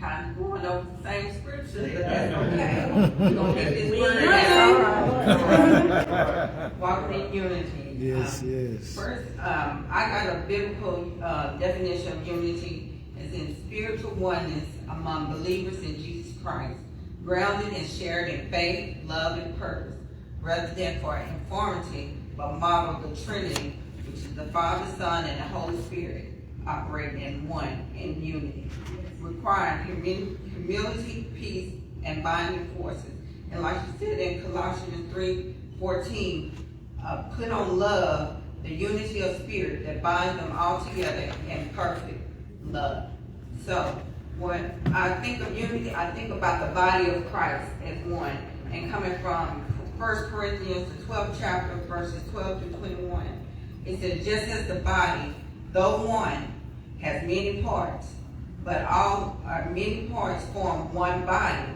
kind of going over the same scriptures, but that's okay. We're going to get this word out. Walking in unity. Yes, yes. First, I got a biblical definition of unity as in spiritual oneness among believers in Jesus Christ, grounded and shared in faith, love, and purpose, rather than for informity, but model the Trinity, which is the Father, Son, and the Holy Spirit, operating in one, in unity, requiring humility, peace, and binding forces. And like you said in Colossians 3:14, put on love, the unity of spirit that binds them all together in perfect love. So when I think of unity, I think about the body of Christ as one. And coming from 1 Corinthians, the 12th chapter, verses 12 to 21, it says, just as the body, though one, has many parts, but all many parts form one body.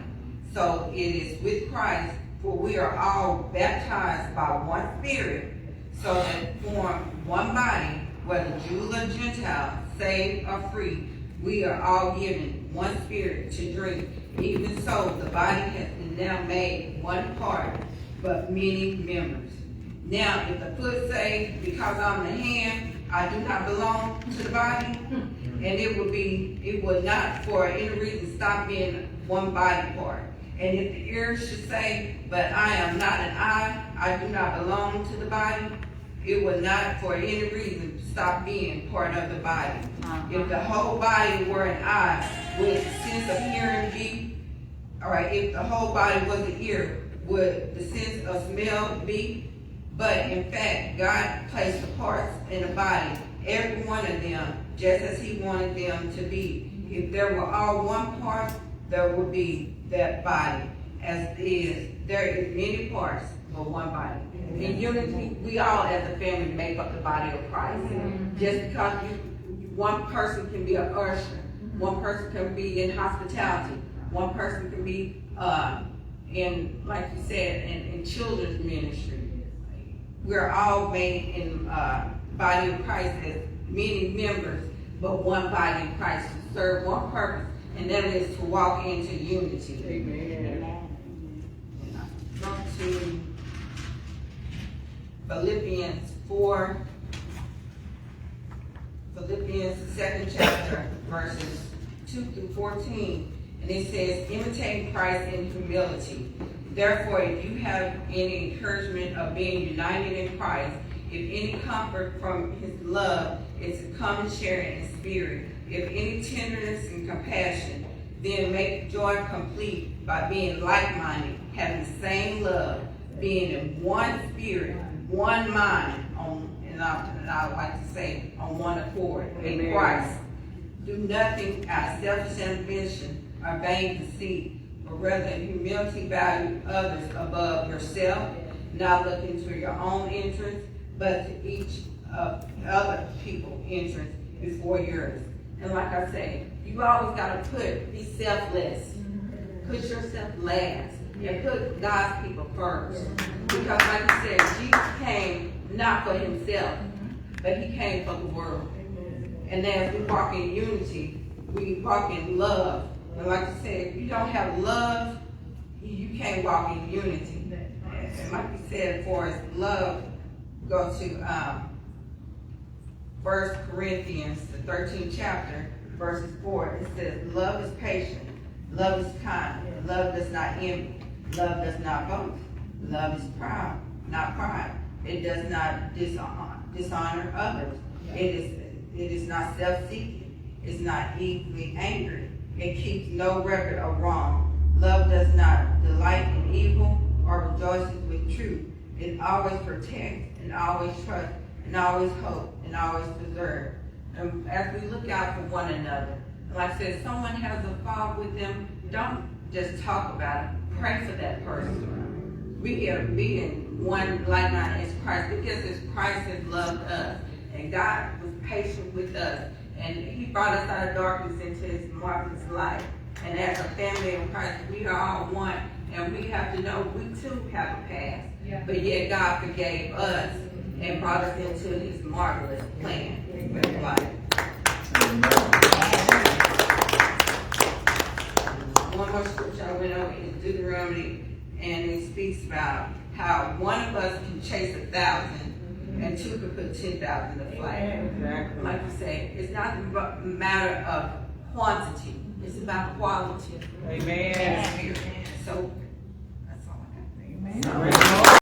So it is with Christ, for we are all baptized by one Spirit, so that form one body, whether Jew or Gentile, saved or free, we are all given one Spirit to drink. Even so, the body has been now made one part, but many members. Now, if the foot say, because I'm the hand, I do not belong to the body, and it would not for any reason stop being one body part. And if the ear should say, but I am not an eye, I do not belong to the body, it would not for any reason stop being part of the body. If the whole body were an eye, would the sense of hearing be? All right, if the whole body was an ear, would the sense of smell be? But in fact, God placed the parts in the body, every one of them, just as he wanted them to be. If there were all one part, there would be that body. As is, there is many parts, but one body. In unity, we all as a family make up the body of Christ. Just because one person can be an usher, one person can be in hospitality, one person can be in, like you said, in children's ministry. We're all made in body of Christ as many members, but one body in Christ to serve one purpose, and that is to walk into unity. Amen. Go to Philippians 4, Philippians 2nd chapter, verses 2 through 14, and it says, imitate Christ in humility. Therefore, if you have any encouragement of being united in Christ, if any comfort from his love is to come and share in his spirit, if any tenderness and compassion, then make joy complete by being like-minded, having the same love, being in one spirit, one mind, and I would like to say on one accord in Christ. Do nothing out of selfish ambition or vain conceit, but rather in humility value others above yourself, not looking to your own interest, but to each of other people's interest before yours. And like I say, you always got to be selfless. Put yourself last. And put God's people first. Because like you said, Jesus came not for himself, but he came for the world. And as we walk in unity, we walk in love. And like I said, if you don't have love, you can't walk in unity. And like you said, for love, go to 1 Corinthians, the 13th chapter, verses 4. It says, love is patient, love is kind, love does not envy, love does not boast, love is proud, not pride. It does not dishonor others. It is not self-seeking. It's not easily angry. It keeps no record of wrong. Love does not delight in evil or rejoices with truth. It always protects and always trusts and always hopes and always preserves. And as we look out for one another, like I said, if someone has a fault with them, don't just talk about it. Pray for that person. We are being one like-minded as Christ, because as Christ has loved us, and God was patient with us, and he brought us out of darkness into his marvelous light. And as a family of Christ, we are all one, and we have to know we too have a past. Yeah. But yet God forgave us and brought us into his marvelous plan for life. and it speaks about how one of us can chase 1,000 and two can put 10,000 to flight. Exactly. Like you say, it's not a matter of quantity, it's about quality. Amen. And spirit. So that's all I got. Amen.